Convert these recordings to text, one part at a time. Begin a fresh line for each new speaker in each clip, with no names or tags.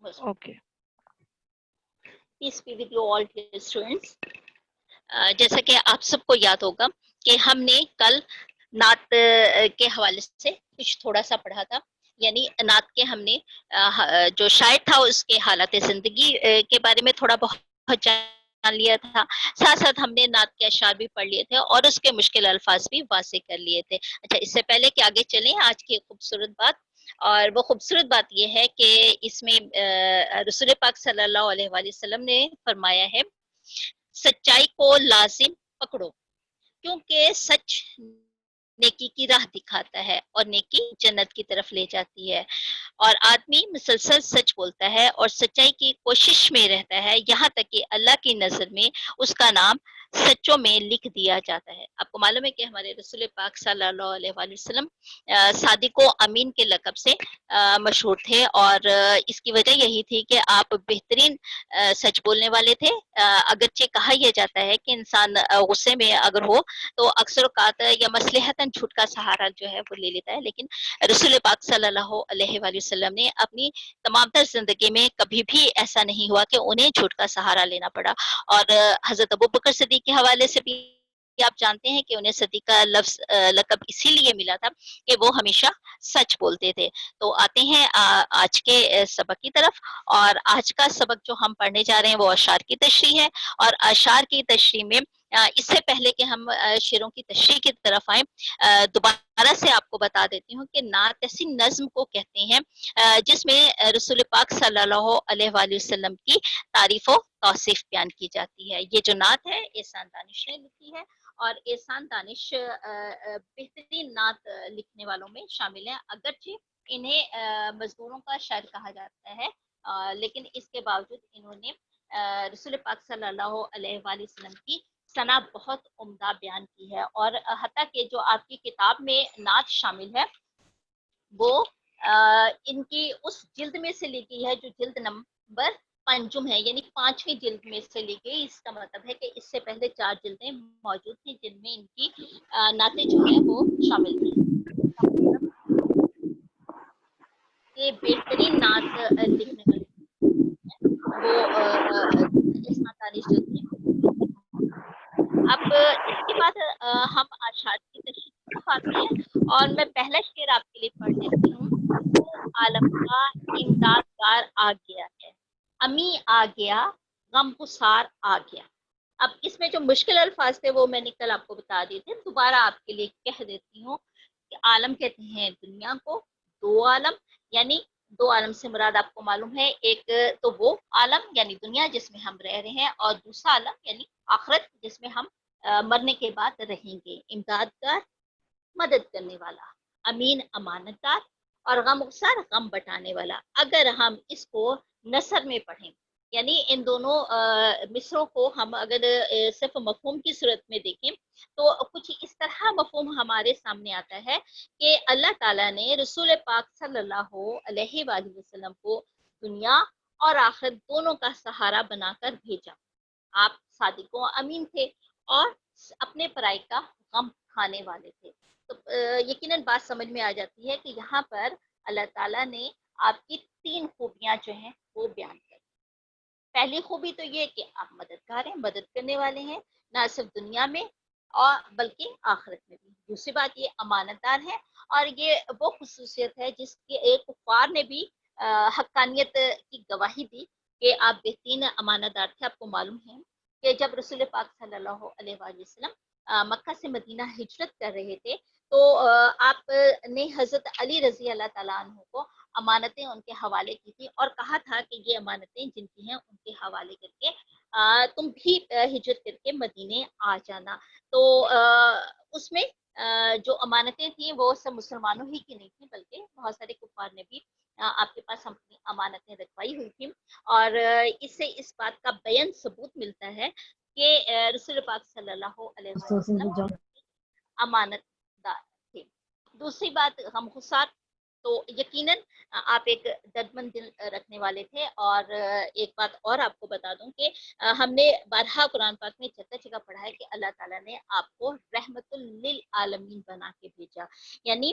Okay.
Peace be with you all, dear students. جیسا کہ آپ سب کو یاد ہوگا کہ ہم نے کل نعت کے حوالے سے کچھ تھوڑا سا پڑھا تھا، یعنی نعت کے ہم نے جو شاعر تھا اس کے حالات زندگی کے بارے میں تھوڑا بہت جان لیا تھا، ساتھ ساتھ ہم نے نعت کے اشعار بھی پڑھ لیے تھے اور اس کے مشکل الفاظ بھی واضح کر لیے تھے. اچھا، اس سے پہلے کہ آگے چلیں، آج کی خوبصورت بات، اور وہ خوبصورت بات یہ ہے کہ اس میں رسول پاک صلی اللہ علیہ وآلہ وسلم نے فرمایا ہے سچائی کو لازم پکڑو، کیونکہ سچ نیکی کی راہ دکھاتا ہے اور نیکی جنت کی طرف لے جاتی ہے. اور آدمی مسلسل سچ بولتا ہے اور سچائی کی کوشش میں رہتا ہے، یہاں تک کہ اللہ کی نظر میں اس کا نام سچوں میں لکھ دیا جاتا ہے. آپ کو معلوم ہے کہ ہمارے رسول پاک صلی اللہ علیہ وآلہ وسلم صادق و امین کے لقب سے مشہور تھے، اور اس کی وجہ یہی تھی کہ آپ بہترین سچ بولنے والے تھے. اگرچہ کہا یہ جاتا ہے کہ انسان غصے میں اگر ہو تو اکثر اوقات یا مصلحتاً جھوٹ کا سہارا جو ہے وہ لے لیتا ہے، لیکن رسول پاک صلی اللہ علیہ وآلہ وسلم نے اپنی تمام تر زندگی میں کبھی بھی ایسا نہیں ہوا کہ انہیں جھوٹ کا سہارا لینا پڑا. اور حضرت ابوبکر صدیق کے حوالے سے بھی آپ جانتے ہیں کہ انہیں صدیق کا لفظ لقب اسی لیے ملا تھا کہ وہ ہمیشہ سچ بولتے تھے. تو آتے ہیں آج کے سبق کی طرف، اور آج کا سبق جو ہم پڑھنے جا رہے ہیں وہ اشعار کی تشریح ہے. اور اشعار کی تشریح میں اس سے پہلے کہ ہم شعروں کی تشریح کی طرف آئیں، دوبارہ سے آپ کو بتا دیتی ہوں کہ نعت ایسی نظم کو کہتے ہیں جس میں رسول پاک صلی اللہ علیہ وآلہ وسلم کی تعریف و توصیف بیان کی جاتی ہے. یہ جو نعت ہے احسان دانش نے لکھی ہے، اور احسان دانش بہترین نعت لکھنے والوں میں شامل ہیں. اگرچہ انہیں مزدوروں کا شاعر کہا جاتا ہے، لیکن اس کے باوجود انہوں نے رسول پاک صلی اللہ علیہ وآلہ وسلم کی ثنا بہت عمدہ بیان کی ہے. اور حتیٰ کہ جو آپ کی کتاب میں نعت شامل ہے وہ ان کی اس جلد میں سے لی گئی ہے جو جلد نمبر 5 ہے، یعنی 5ویں جلد میں سے لی گئی. اس کا مطلب ہے کہ اس سے پہلے 4 جلدیں موجود تھیں جن میں ان کی نعتیں جو ہیں وہ شامل تھیں. یہ بہترین نعت لکھنے والے وہ احسان دانش جو تھے. اب اس کے بعد ہم اشعار کی تشریح کی طرف آتے ہیں، اور میں پہلا شعر آپ کے لیے پڑھ دیتی ہوں. تو عالم کا امدادگار آ گیا ہے، امی آ گیا، غم گسار آ گیا. اب اس میں جو مشکل الفاظ تھے وہ میں نے کل آپ کو بتا دیے تھے، دوبارہ آپ کے لیے کہہ دیتی ہوں کہ عالم کہتے ہیں دنیا کو. دو عالم، یعنی دو عالم سے مراد آپ کو معلوم ہے، ایک تو وہ عالم یعنی دنیا جس میں ہم رہ رہے ہیں، اور دوسرا عالم یعنی آخرت جس میں ہم مرنے کے بعد رہیں گے. امدادگار مدد کرنے والا، امین امانت دار، اور غم گسار غم بٹانے والا. اگر ہم اس کو نثر میں پڑھیں، یعنی ان دونوں مصروں کو ہم اگر صرف مفہوم کی صورت میں دیکھیں تو کچھ اس طرح مفہوم ہمارے سامنے آتا ہے کہ اللہ تعالیٰ نے رسول پاک صلی اللہ علیہ وآلہ وسلم کو دنیا اور آخرت دونوں کا سہارا بنا کر بھیجا. آپ صادق و امین تھے اور اپنے پرائی کا غم کھانے والے تھے. تو یقیناً بات سمجھ میں آ جاتی ہے کہ یہاں پر اللہ تعالیٰ نے آپ کی 3 خوبیاں جو ہیں وہ بیان کر. پہلی خوبی تو یہ کہ آپ مددگار ہیں، مدد کرنے والے ہیں، نہ صرف دنیا میں اور بلکہ آخرت میں بھی. دوسری بات یہ امانت دار ہے، اور یہ وہ خصوصیت ہے جس کے ایک کفار نے بھی حقانیت کی گواہی دی کہ آپ بہترین امانت دار تھے. آپ کو معلوم ہے کہ جب رسول پاک صلی اللہ علیہ وآلہ وسلم مکہ سے مدینہ ہجرت کر رہے تھے تو آپ نے حضرت علی رضی اللہ تعالیٰ عنہ کو امانتیں ان کے حوالے کی تھی، اور کہا تھا کہ یہ امانتیں جن کی ہیں ان کے حوالے کر کے تم بھی ہجرت کر کے مدینے آ جانا. تو اس میں جو امانتیں تھیں وہ سب مسلمانوں ہی کی نہیں تھیں، بلکہ بہت سارے کفار نے بھی آپ کے پاس اپنی امانتیں رکھوائی ہوئی تھیں. اور اس سے اس بات کا بیان ثبوت ملتا ہے کہ رسول پاک صلی اللہ علیہ وسلم امانت دار تھے. دوسری بات غم گسار، تو یقیناً آپ ایک دردمند دل رکھنے والے تھے. اور ایک بات اور آپ کو بتا دوں کہ ہم نے بارہا قرآن پاک میں جگہ جگہ پڑھا ہے کہ اللہ تعالیٰ نے آپ کو رحمت للعالمین بنا کے بھیجا، یعنی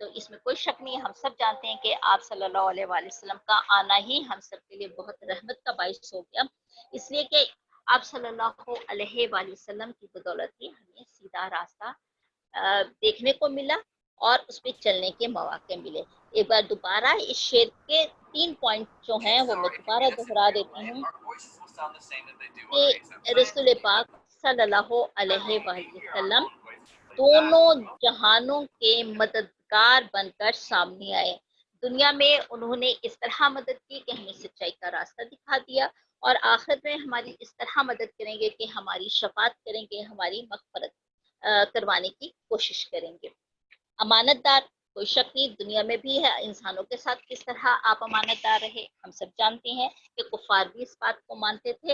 تو اس میں کوئی شک نہیں ہے، ہم سب جانتے ہیں کہ آپ صلی اللہ علیہ وآلہ وسلم کا آنا ہی ہم سب کے لیے بہت رحمت کا باعث ہو گیا، اس لیے کہ آپ صلی اللہ علیہ وآلہ وسلم کی بدولت ہی ہمیں سیدھا راستہ دیکھنے کو ملا اور اس پہ چلنے کے مواقع ملے۔ ایک بار دوبارہ اس شعر کے 3 پوائنٹ جو ہیں وہ میں دوبارہ دہرا دیتی ہوں کہ رسول پاک صلی اللہ علیہ وآلہ وسلم دونوں جہانوں کے مددگار بن کر سامنے آئے۔ دنیا میں انہوں نے اس طرح مدد کی کہ ہمیں سچائی کا راستہ دکھا دیا، اور آخرت میں ہماری اس طرح مدد کریں گے کہ ہماری شفاعت کریں گے، ہماری مغفرت کروانے کی کوشش کریں گے۔ امانت دار، کوئی شک نہیں دنیا میں بھی ہے، انسانوں کے ساتھ کس طرح آپ امانت دار رہے ہم سب جانتے ہیں کہ کفار بھی اس بات کو مانتے تھے،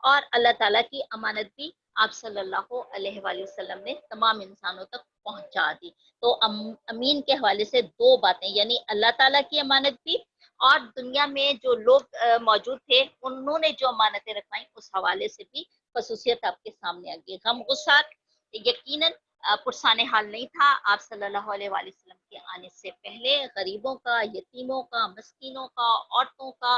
اور اللہ تعالیٰ کی امانت بھی آپ صلی اللہ علیہ وآلہ وسلم نے تمام انسانوں تک پہنچا دی۔ تو امین کے حوالے سے 2 باتیں، یعنی اللہ تعالیٰ کی امانت بھی، اور دنیا میں جو لوگ موجود تھے انہوں نے جو امانتیں رکھوائیں اس حوالے سے بھی خصوصیت آپ کے سامنے آ گئی۔ غم غصات یقیناً پرسان حال نہیں تھا آپ صلی اللہ علیہ وآلہ وسلم کے آنے سے پہلے، غریبوں کا، یتیموں کا، مسکینوں کا، عورتوں کا،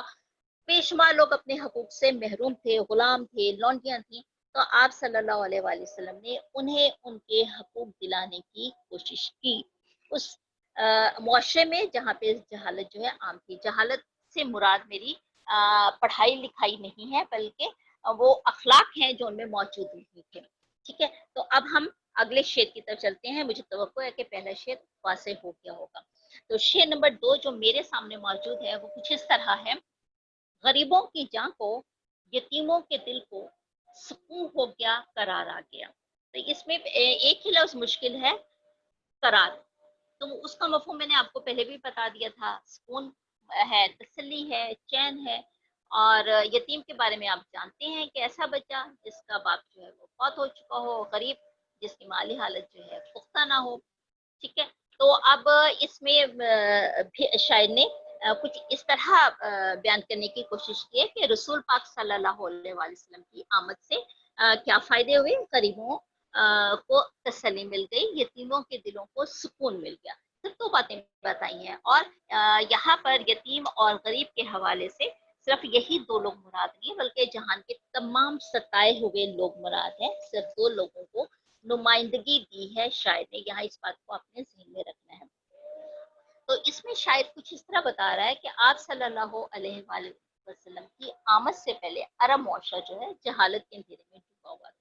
بے شمار لوگ اپنے حقوق سے محروم تھے، غلام تھے، لونڈیاں تھیں، تو آپ صلی اللہ علیہ وآلہ وسلم نے انہیں ان کے حقوق دلانے کی کوشش کی اس معاشرے میں جہاں پہ جہالت جو ہے عام تھی۔ جہالت سے مراد میری پڑھائی لکھائی نہیں ہے، بلکہ وہ اخلاق ہیں جو ان میں موجود نہیں تھے۔ ٹھیک ہے، تو اب ہم اگلے شعر کی طرف چلتے ہیں۔ مجھے توقع ہے کہ پہلا شعر واضح ہو گیا ہوگا۔ تو شعر نمبر 2 جو میرے سامنے موجود ہے وہ کچھ اس طرح ہے: غریبوں کی جان کو، یتیموں کے دل کو، سکون ہو گیا، قرار آ گیا۔ تو اس میں ایک ہی لفظ مشکل ہے، قرار۔ تو اس کا مفہوم میں نے آپ کو پہلے بھی بتا دیا تھا، سکون ہے، تسلی ہے، چین ہے۔ اور یتیم کے بارے میں آپ جانتے ہیں کہ ایسا بچہ جس کا باپ جو ہے وہ فوت ہو چکا ہو، غریب جس کی مالی حالت جو ہے پختہ نہ ہو۔ ٹھیک ہے، تو اب اس میں شاعر نے کچھ اس طرح بیان کرنے کی کوشش کی ہے کہ رسول پاک صلی اللہ علیہ وآلہ وسلم کی آمد سے کیا فائدے ہوئے، غریبوں کو تسلی مل گئی، یتیموں کے دلوں کو سکون مل گیا۔ صرف 2 باتیں بتائی ہیں، اور یہاں پر یتیم اور غریب کے حوالے سے صرف یہی 2 لوگ مراد نہیں بلکہ جہان کے تمام ستائے ہوئے لوگ مراد ہیں۔ صرف 2 لوگوں کو نمائندگی دی ہے شاعر نے، یہاں اس بات کو اپنے ذہن میں رکھنا ہے۔ تو اس میں شاعر کچھ اس طرح بتا رہا ہے کہ آپ صلی اللہ علیہ وآلہ وسلم کی آمد سے پہلے عرب معاشرہ جو ہے جہالت کے اندھیرے میں ڈوبا ہوا تھا،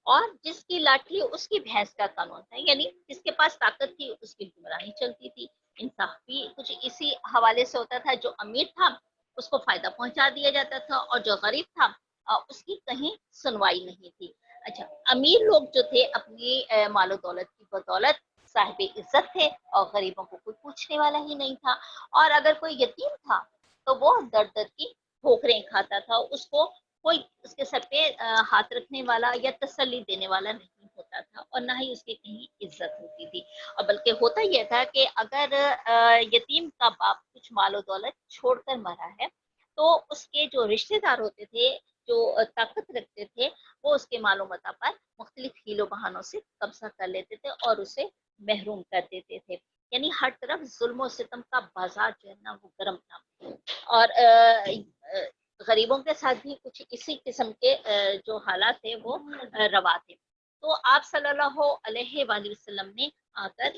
اور جس کی لاٹھی اس کی بھینس کا قانون تھا، یعنی جس کے پاس طاقت تھی اس کی حکمرانی چلتی تھی۔ انصاف بھی کچھ اسی حوالے سے ہوتا تھا، جو امیر تھا اس کو فائدہ پہنچا دیا جاتا تھا، اور جو غریب تھا اس کی کہیں سنوائی نہیں تھی۔ اچھا، امیر لوگ جو تھے اپنی مال و دولت کی بدولت صاحب عزت تھے، اور غریبوں کو کوئی پوچھنے والا ہی نہیں تھا، اور اگر کوئی یتیم تھا تو وہ در در کی ٹھوکریں کھاتا تھا، اس کو کوئی اس کے سر پہ ہاتھ رکھنے والا یا تسلی دینے والا نہیں ہوتا تھا، اور نہ ہی اس کی کہیں عزت ہوتی تھی۔ اور بلکہ ہوتا یہ تھا کہ اگر یتیم کا باپ کچھ مال و دولت چھوڑ کر مرا ہے تو اس کے جو رشتے دار ہوتے تھے، جو طاقت رکھتے تھے، وہ اس کے مال و متاع پر مختلف حیل و بہانوں سے قبضہ کر لیتے تھے اور اسے محروم کر دیتے تھے۔ یعنی ہر طرف ظلم و ستم کا بازار جو ہے نا وہ گرم تھا، اور غریبوں کے ساتھ بھی کچھ اسی قسم کے جو حالات تھے وہ روا تھے۔ تو آپ صلی اللہ علیہ وآلہ وسلم نے آ کر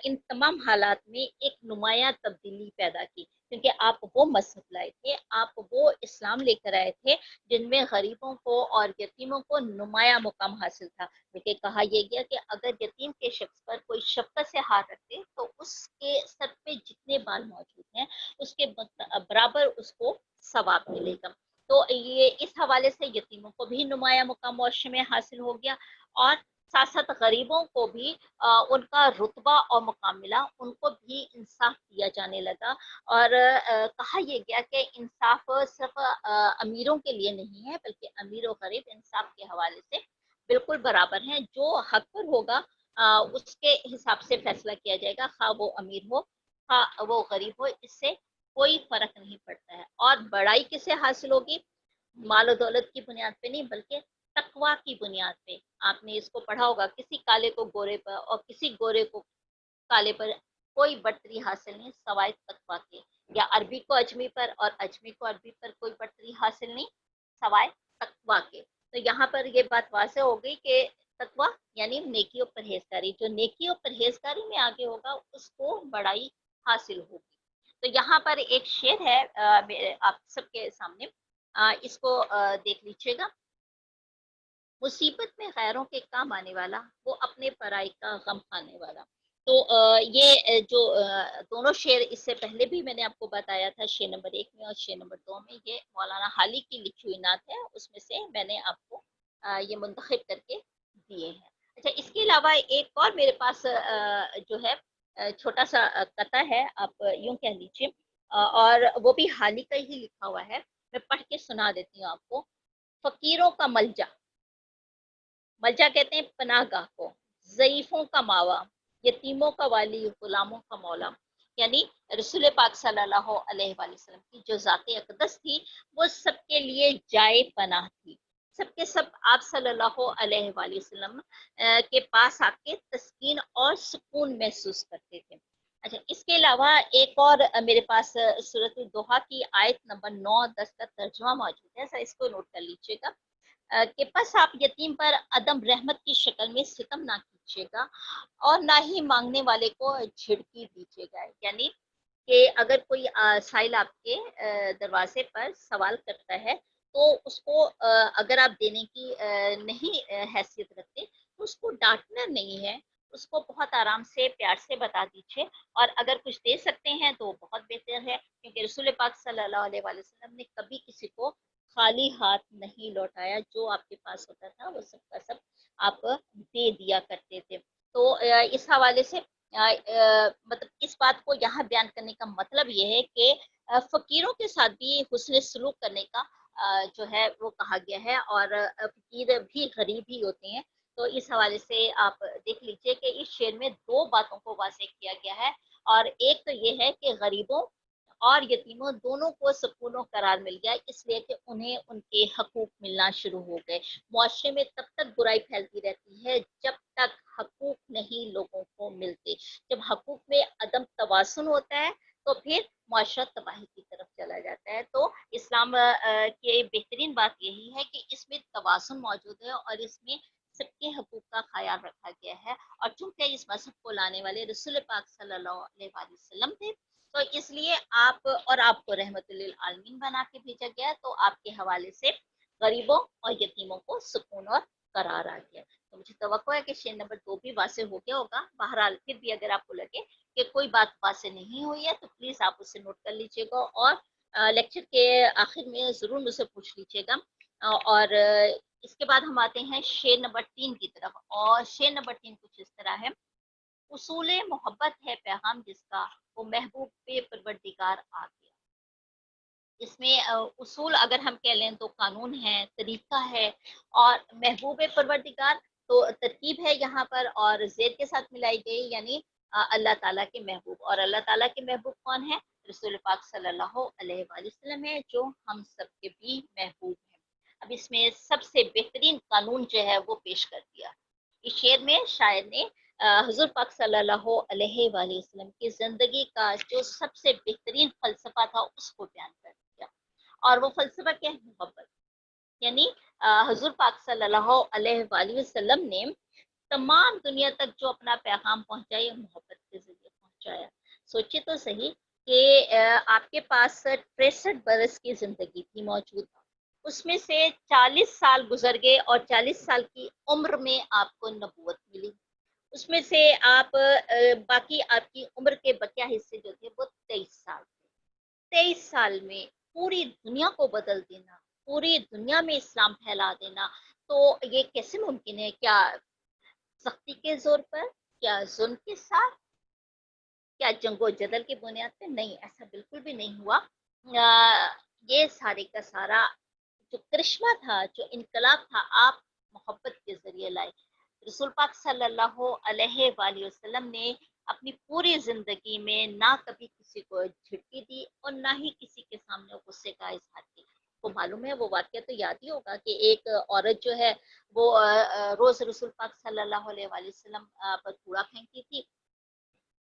ان تمام حالات میں ایک نمایاں تبدیلی پیدا کی، کیونکہ آپ وہ مذہب لائے تھے، آپ وہ اسلام لے کر آئے تھے جن میں غریبوں کو اور یتیموں کو نمایاں مقام حاصل تھا۔ بلکہ کہا یہ گیا کہ اگر یتیم کے شخص پر کوئی شفقت سے ہاتھ رکھتے تو اس کے سر پہ جتنے بال موجود ہیں اس کے برابر اس کو ثواب ملے گا۔ تو یہ اس حوالے سے یتیموں کو بھی نمایاں مقام معاشرے میں حاصل ہو گیا، اور ساتھ ساتھ غریبوں کو بھی ان کا رتبہ اور مقام ملا، ان کو بھی انصاف دیا جانے لگا۔ اور کہا یہ گیا کہ انصاف صرف امیروں کے لیے نہیں ہے بلکہ امیر و غریب انصاف کے حوالے سے بالکل برابر ہیں، جو حق پر ہوگا اس کے حساب سے فیصلہ کیا جائے گا، خواہ وہ امیر ہو خواہ وہ غریب ہو، اس سے کوئی فرق نہیں پڑتا ہے۔ اور بڑائی کسے حاصل ہوگی؟ مال و دولت کی بنیاد پہ نہیں بلکہ تقوی کی بنیاد پہ۔ آپ نے اس کو پڑھا ہوگا، کسی کالے کو گورے پر اور کسی گورے کو کالے پر کوئی برتری حاصل نہیں سوائے تقویٰ کے، یا عربی کو اجمی پر اور اجمی کو عربی پر کوئی برتری حاصل نہیں سوائے تقویٰ کے۔ تو یہاں پر یہ بات واضح ہو گئی کہ تقویٰ یعنی نیکی و پرہیزگاری، جو نیکی و پرہیزگاری میں آگے ہوگا اس کو بڑائی حاصل ہوگی۔ تو یہاں پر ایک شعر ہے آپ سب کے سامنے، اس کو دیکھ لیجیے گا۔ مصیبت میں غیروں کے کام آنے والا، وہ اپنے پرائی کا غم کھانے والا۔ تو یہ جو دونوں شعر اس سے پہلے بھی میں نے آپ کو بتایا تھا، شعر نمبر 1 میں اور شعر نمبر 2 میں، یہ مولانا حالی کی لکھی ہوئی نعت ہے، اس میں سے میں نے آپ کو یہ منتخب کر کے دیے ہیں۔ اچھا، اس کے علاوہ ایک اور میرے پاس جو ہے چھوٹا سا قطع ہے، آپ یوں کہہ لیجیے، اور وہ بھی حالی کا ہی لکھا ہوا ہے، میں پڑھ کے سنا دیتی ہوں آپ کو۔ فقیروں کا ملجا، ملجا کہتے ہیں پناہ گاہ کو، ضعیفوں کا ماوا، یتیموں کا والی، غلاموں کا مولا، یعنی رسول پاک صلی اللہ علیہ وآلہ وسلم کی جو ذات اقدس تھی وہ سب کے لیے جائے پناہ تھی، سب کے سب آپ صلی اللہ علیہ وآلہ وسلم کے پاس آ کے تسکین اور سکون محسوس کرتے تھے۔ اچھا، اس کے علاوہ ایک اور میرے پاس سورۃ الضحیٰ کی آیت نمبر 9-10 کا ترجمہ موجود ہے، سر اس کو نوٹ کر لیجیے گا کہ پس آپ یتیم پر عدم رحمت کی شکل میں ستم نہ کیجیے گا اور نہ ہی مانگنے والے کو جھڑکی دیجیے گا، یعنی کہ اگر کوئی سائل آپ کے دروازے پر سوال کرتا ہے تو اس کو اگر آپ دینے کی نہیں حیثیت رکھتے تو اس کو ڈانٹنا نہیں ہے، اس کو بہت آرام سے پیار سے بتا دیجیے، اور اگر کچھ دے سکتے ہیں تو بہت بہتر ہے، کیونکہ رسول پاک صلی اللہ علیہ وآلہ وسلم نے کبھی کسی کو خالی ہاتھ نہیں لوٹایا، جو آپ کے پاس ہوتا تھا وہ سب کا سب آپ دے دیا کرتے تھے۔ تو اس حوالے سے مطلب اس بات کو یہاں بیان کرنے کا مطلب یہ ہے کہ فقیروں کے ساتھ بھی حسن سلوک کرنے کا جو ہے وہ کہا گیا ہے، اور فقیر بھی غریب ہی ہوتے ہیں۔ تو اس حوالے سے آپ دیکھ لیجئے کہ اس شعر میں دو باتوں کو واضح کیا گیا ہے، اور ایک تو یہ ہے کہ غریبوں اور یتیموں دونوں کو سکون و قرار مل گیا، اس لیے کہ انہیں ان کے حقوق ملنا شروع ہو گئے۔ معاشرے میں تب تک برائی پھیلتی رہتی ہے جب تک حقوق نہیں لوگوں کو ملتے، جب حقوق میں عدم توازن ہوتا ہے تو پھر معاشرہ تباہی کی طرف چلا جاتا ہے۔ تو اسلام کی بہترین بات یہی ہے کہ اس میں توازن موجود ہے اور اس میں سب کے حقوق کا خیال رکھا گیا ہے، اور چونکہ اس مذہب کو لانے والے رسول پاک صلی اللہ علیہ وآلہ وسلم تھے تو اس لیے آپ کو رحمت للعالمین بنا کے بھیجا گیا، تو آپ کے حوالے سے غریبوں اور یتیموں کو سکون اور قرار آ گیا۔ تو مجھے توقع ہے کہ شعر نمبر 2 بھی واضح ہو گیا ہوگا، بہرحال پھر بھی اگر آپ کو لگے کہ کوئی بات واضح نہیں ہوئی ہے تو پلیز آپ اسے نوٹ کر لیجیے گا، اور لیکچر کے آخر میں ضرور مجھ سے پوچھ لیجیے گا۔ اور اس کے بعد ہم آتے ہیں شعر نمبر 3 کی طرف، اور شعر نمبر 3 کچھ اس طرح ہے۔ اصول محبت ہے پیغام جس کا، وہ محبوب پہ پروردگار آ گیا۔ اس میں اصول اگر ہم کہہ لیں تو قانون ہے، طریقہ ہے، اور محبوب پروردگار تو ترکیب ہے یہاں پر اور زید کے ساتھ ملائی گئی، یعنی اللہ تعالیٰ کے محبوب، اور اللہ تعالیٰ کے محبوب کون ہے؟ رسول پاک صلی اللہ علیہ وآلہ وسلم ہے، جو ہم سب کے بھی محبوب ہیں۔ اب اس میں سب سے بہترین قانون جو ہے وہ پیش کر دیا اس شعر میں شاعر نے، حضور پاک صلی اللہ علیہ وآلہ وسلم کی زندگی کا جو سب سے بہترین فلسفہ تھا اس کو بیان کر دیا، اور وہ فلسفہ کیا ہے؟ محبت، یعنی حضور پاک صلی اللہ علیہ وآلہ وسلم نے تمام دنیا تک جو اپنا پیغام پہنچایا محبت کے ذریعے پہنچایا۔ سوچے تو صحیح کہ آپ کے پاس 63 برس کی زندگی تھی موجود، اس میں سے 40 سال گزر گئے اور 40 سال کی عمر میں آپ کو نبوت ملی، اس میں سے آپ باقی آپ کی عمر کے بقیہ حصے جو تھے وہ 23 سال تھے۔ 23 سال میں پوری دنیا کو بدل دینا، پوری دنیا میں اسلام پھیلا دینا، تو یہ کیسے ممکن ہے؟ کیا سختی کے زور پر؟ کیا ظلم کے ساتھ؟ کیا جنگ و جدل کی بنیاد پہ؟ نہیں، ایسا بالکل بھی نہیں ہوا۔ یہ سارے کا سارا جو کرشمہ تھا، جو انقلاب تھا، آپ محبت کے ذریعے لائے۔ رسول پاک صلی اللہ علیہ وآلہ وسلم نے اپنی پوری زندگی میں نہ کبھی کسی کو جھٹکی دی اور نہ ہی کسی کے سامنے غصے کا اظہار کیا۔ کو معلوم ہے وہ واقعہ تو یاد ہی ہوگا کہ ایک عورت جو ہے وہ روز رسول پاک صلی اللہ علیہ وآلہ وسلم پر کوڑا پھینکتی تھی،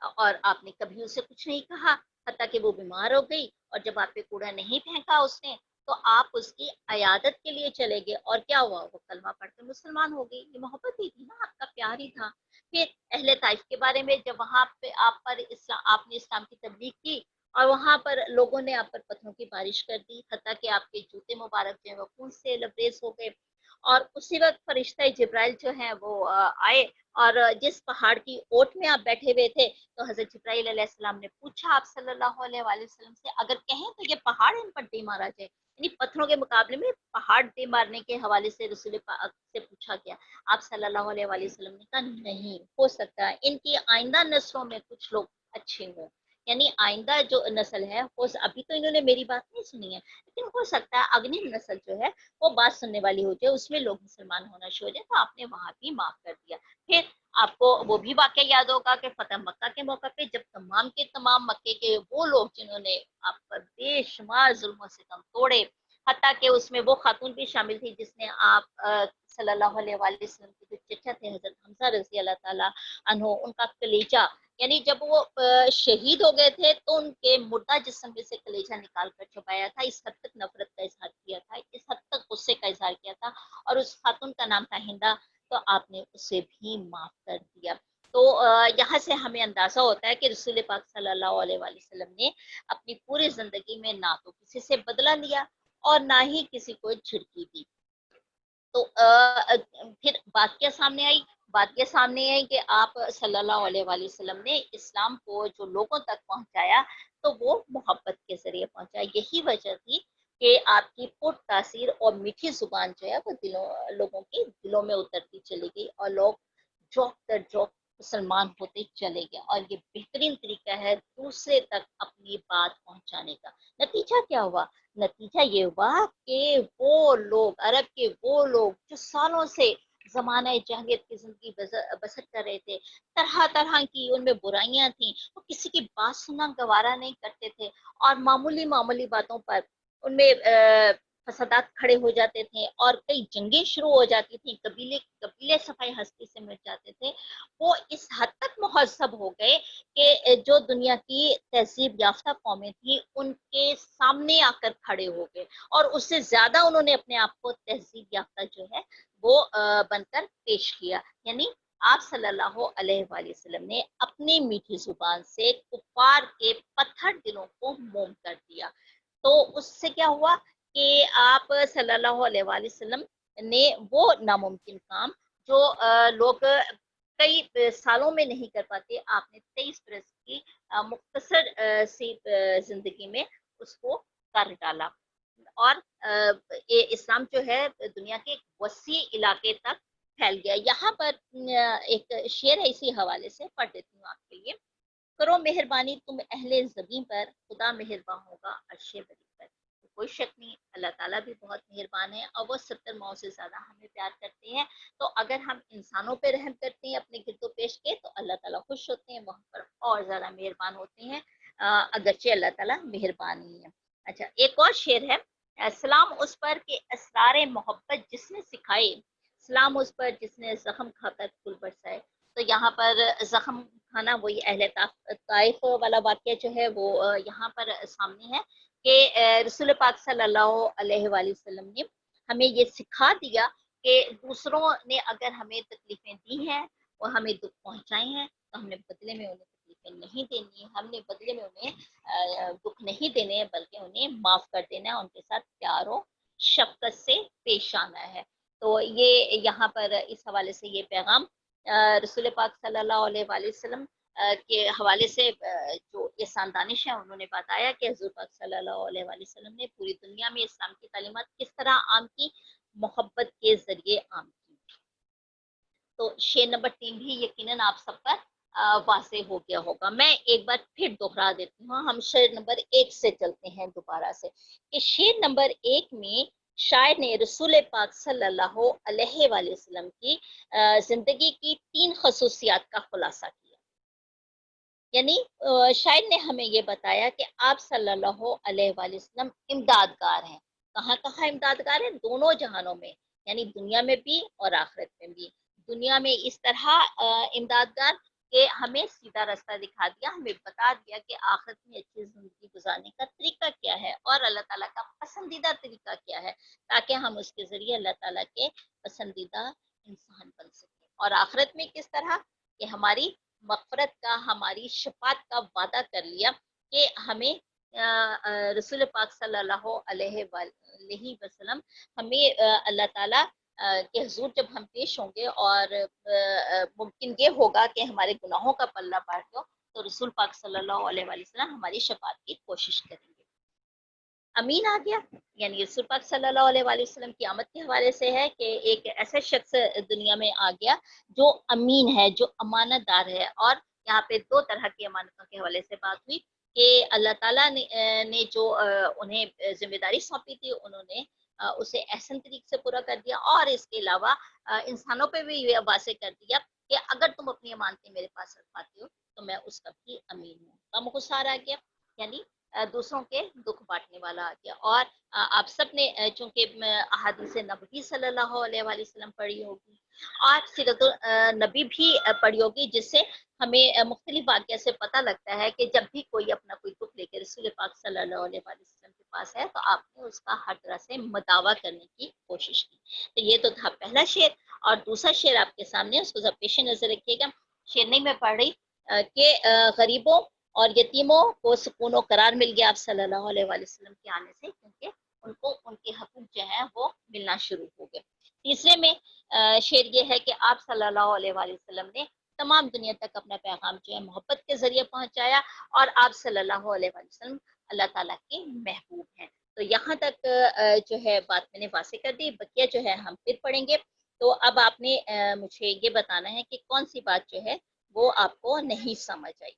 اور آپ نے کبھی اسے کچھ نہیں کہا، حتیٰ کہ وہ بیمار ہو گئی اور جب آپ پہ کوڑا نہیں پھینکا اس نے تو آپ اس کی عیادت کے لیے چلے گئے، اور کیا ہوا؟ وہ کلمہ پڑھ کے مسلمان ہو گئی۔ یہ محبت ہی تھی نا، آپ کا پیار ہی تھا۔ پھر اہل طائف کے بارے میں، جب وہاں پہ آپ نے اسلام کی تبلیغ کی اور وہاں پر لوگوں نے آپ پر پتھروں کی بارش کر دی، حتیٰ کہ آپ کے جوتے مبارک جو ہیں وہ خون سے لبریز ہو گئے، اور اسی وقت فرشتہ جبرائیل جو ہیں وہ آئے، اور جس پہاڑ کی اوٹ میں آپ بیٹھے ہوئے تھے تو حضرت جبرائیل علیہ السلام نے پوچھا آپ صلی اللہ علیہ وآلہ وسلم سے، اگر کہیں تو یہ پہاڑ ان پر دے مارا جائے، یعنی پتھروں کے مقابلے میں پہاڑ دے مارنے کے حوالے سے رسول پاک سے پوچھا گیا۔ آپ صلی اللہ علیہ وآلہ وسلم نے کہا نہیں ہو سکتا ان کی آئندہ نسلوں میں کچھ لوگ اچھے ہوں، یعنی آئندہ جو نسل ہے ابھی تو انہوں نے میری بات نہیں سنی ہے، لیکن ہو سکتا ہے اگلی نسل جو ہے وہ بات سننے والی ہو جائے، اس میں لوگ مسلمان ہونا شروع ہو جائے، تو آپ نے وہاں بھی معاف کر دیا۔ پھر آپ کو وہ بھی واقعہ یاد ہوگا کہ فتح مکہ کے موقع پہ جب تمام کے تمام مکے کے وہ لوگ جنہوں نے آپ پر بے شمار ظلم و ستم توڑے، حتیٰ کہ اس میں وہ خاتون بھی شامل تھی جس نے آپ صلی اللہ علیہ وآلہ وسلم کے جو چچا تھے حضرت حمزہ رضی اللہ تعالیٰ عنہ، ان کا کلیجہ، یعنی جب وہ شہید ہو گئے تھے تو ان کے مردہ جسم میں سے کلیجہ نکال کر چھپایا تھا، اس حد تک نفرت کا اظہار کیا تھا، اس حد تک غصے کا اظہار کیا تھا، اور اس خاتون کا نام تھا ہندا، تو آپ نے اسے بھی معاف کر دیا۔ تو یہاں سے ہمیں اندازہ ہوتا ہے کہ رسول پاک صلی اللہ علیہ وآلہ وسلم نے اپنی پوری زندگی میں نہ تو کسی سے بدلہ لیا اور نہ ہی کسی کو جھڑکی دی۔ تو پھر بات کیا سامنے آئی؟ بات یہ سامنے آئی کہ آپ صلی اللہ علیہ وآلہ وسلم نے اسلام کو جو لوگوں تک پہنچایا تو وہ محبت کے ذریعے پہنچایا۔ یہی وجہ تھی کہ آپ کی پُر تاثیر اور میٹھی زبان جو ہے وہ لوگوں کے دلوں میں اترتی چلی گئی، اور لوگ جوک در جوک مسلمان ہوتے چلے گئے، اور یہ بہترین طریقہ ہے دوسرے تک اپنی بات پہنچانے کا۔ نتیجہ کیا ہوا؟ نتیجہ یہ ہوا کہ وہ لوگ، عرب کے وہ لوگ جو سالوں سے زمانہ جاہلیت کی زندگی بسر کر رہے تھے، طرح طرح کی ان میں برائیاں تھیں، وہ کسی کی بات سننا گوارا نہیں کرتے تھے، اور معمولی معمولی باتوں پر ان میں فسادات کھڑے ہو جاتے تھے، اور کئی جنگیں شروع ہو جاتی تھیں، قبیلے صفائی ہستی سے مٹ جاتے تھے، وہ اس حد تک مہذب ہو گئے کہ جو دنیا کی تہذیب یافتہ قومیں تھیں ان کے سامنے آ کر کھڑے ہو گئے، اور اس سے زیادہ انہوں نے اپنے آپ کو تہذیب یافتہ جو ہے وہ بن کر پیش کیا۔ یعنی آپ صلی اللہ علیہ وآلہ وسلم نے اپنی میٹھی زبان سے کفار کے پتھر دلوں کو موم کر دیا۔ تو اس سے کیا ہوا کہ آپ صلی اللہ علیہ وآلہ وسلم نے وہ ناممکن کام جو لوگ کئی سالوں میں نہیں کر پاتے، آپ نے 23 برس کی مختصر سی زندگی میں اس کو کر ڈالا، اور یہ اسلام جو ہے دنیا کے وسیع علاقے تک پھیل گیا۔ یہاں پر ایک شعر ہے اسی حوالے سے، پڑھ دیتی ہوں آپ کے لیے۔ کرو مہربانی تم اہل زمین پر، خدا مہربان ہوگا عرش بری پر۔ کوئی شک نہیں، اللہ تعالیٰ بھی بہت مہربان ہے، اور وہ 70 ماؤں سے زیادہ ہمیں پیار کرتے ہیں۔ تو اگر ہم انسانوں پہ رحم کرتے ہیں اپنے گرد و پیش کے، تو اللہ تعالیٰ خوش ہوتے ہیں، وہ ہم پر اور زیادہ مہربان ہوتے ہیں، اگرچہ اللہ تعالیٰ مہربان ہی ہے۔ اچھا، ایک اور شعر ہے، سلام اس پر کہ اسرار محبت جس نے سکھائے، سلام اس پر جس نے زخم کھا کر پھول برسائے۔ تو یہاں پر زخم کھانا، وہی اہل طائف والا واقعہ جو ہے وہ یہاں پر سامنے ہے کہ رسول پاک صلی اللہ علیہ وآلہ وسلم نے ہمیں یہ سکھا دیا کہ دوسروں نے اگر ہمیں تکلیفیں دی ہیں، وہ ہمیں دکھ پہنچائے ہیں، تو ہم نے بدلے میں انہیں تکلیفیں نہیں دینی، ہم نے بدلے میں انہیں دکھ نہیں دینے، بلکہ انہیں معاف کر دینا ہے، ان کے ساتھ پیار و شفقت سے پیش آنا ہے۔ تو یہ یہاں پر اس حوالے سے یہ پیغام رسول پاک صلی اللہ علیہ وآلہ وسلم کے حوالے سے جو احسان دانش ہیں انہوں نے بتایا کہ حضور پاک صلی اللہ علیہ وآلہ وسلم نے پوری دنیا میں اسلام کی تعلیمات کس طرح عام کی، محبت کے ذریعے عام کی۔ تو شعر نمبر 3 بھی یقیناً آپ سب پر واضح ہو گیا ہوگا، میں ایک بار پھر دوہرا دیتی ہوں، ہم شعر نمبر 1 سے چلتے ہیں دوبارہ سے، کہ شعر نمبر 1 میں شاعر نے رسول پاک صلی اللہ علیہ وآلہ وسلم کی زندگی کی 3 خصوصیات کا خلاصہ کیا، یعنی شاعر نے ہمیں یہ بتایا کہ آپ صلی اللہ علیہ وآلہ وسلم امدادگار ہیں، کہاں کہاں امدادگار ہیں؟ دونوں جہانوں میں، یعنی دنیا میں بھی اور آخرت میں بھی۔ دنیا میں اس طرح امدادگار کہ ہمیں سیدھا راستہ دکھا دیا، ہمیں بتا دیا کہ آخرت میں اچھی زندگی گزارنے کا طریقہ کیا ہے اور اللہ تعالیٰ کا پسندیدہ طریقہ کیا ہے، تاکہ ہم اس کے ذریعے اللہ تعالیٰ کے پسندیدہ انسان بن سکیں۔ اور آخرت میں کس طرح کہ ہماری مغفرت کا، ہماری شفاعت کا وعدہ کر لیا کہ ہمیں رسول پاک صلی اللہ علیہ وآلہ وسلم ہمیں اللہ تعالیٰ کہ حضور جب ہم پیش ہوں گے اور ممکن یہ ہوگا کہ ہمارے گناہوں کا پلہ بڑھ گیا، تو رسول پاک صلی اللہ علیہ وسلم ہماری شفاعت کی کوشش کریں گے۔ امین آ گیا، یعنی رسول پاک صلی اللہ علیہ وسلم کی آمد کے حوالے سے ہے کہ ایک ایسا شخص دنیا میں آ گیا جو امین ہے، جو امانت دار ہے۔ اور یہاں پہ دو طرح کی امانتوں کے حوالے سے بات ہوئی کہ اللہ تعالیٰ نے جو انہیں ذمہ داری سونپی تھی، انہوں نے اسے احسن طریقے سے پورا کر دیا، اور اس کے علاوہ انسانوں پہ بھی یہ واضح کر دیا کہ اگر تم اپنی امانتیں میرے پاس رکھواتے ہو تو میں اس کا بھی امین ہوں۔ غم گسار آ گیا، یعنی دوسروں کے دکھ بانٹنے والا آ گیا۔ اور آپ سب نے چونکہ احادیث نبوی صلی اللہ علیہ وآلہ وسلم پڑھی ہوگی اور سیرت النبی بھی پڑھی ہوگی، جس سے ہمیں مختلف واقعہ سے پتہ لگتا ہے کہ جب بھی کوئی اپنا کوئی دکھ لے کے رسول پاک صلی اللہ علیہ وآلہ وسلم کے پاس ہے تو آپ نے اس کا ہر طرح سے مداوع کرنے کی کوشش کی۔ تو یہ تو تھا پہلا شعر، اور دوسرا شعر آپ کے سامنے، اس کو ذرا پیش نظر رکھیے گا۔ شعر نہیں میں پڑھ رہی کہ غریبوں اور یتیموں کو سکون و قرار مل گیا آپ صلی اللہ علیہ وآلہ وسلم کے آنے سے، کیونکہ ان کو ان کے حقوق جو ہیں وہ ملنا شروع ہو گئے۔ تیسرے میں شعر یہ ہے کہ آپ صلی اللہ علیہ وآلہ وسلم نے تمام دنیا تک اپنا پیغام جو ہے محبت کے ذریعے پہنچایا، اور آپ صلی اللہ علیہ وآلہ وسلم اللہ تعالیٰ کے محبوب ہیں۔ تو یہاں تک جو ہے بات میں نے واضح کر دی، بقیہ جو ہے ہم پھر پڑھیں گے۔ تو اب آپ نے مجھے یہ بتانا ہے کہ کون سی بات جو ہے وہ آپ کو نہیں سمجھ آئی۔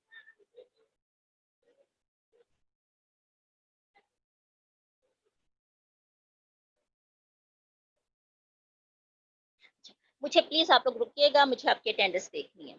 مجھے پلیز آپ لوگ رکیے گا، مجھے آپ کے اٹینڈنس دیکھنی ہے۔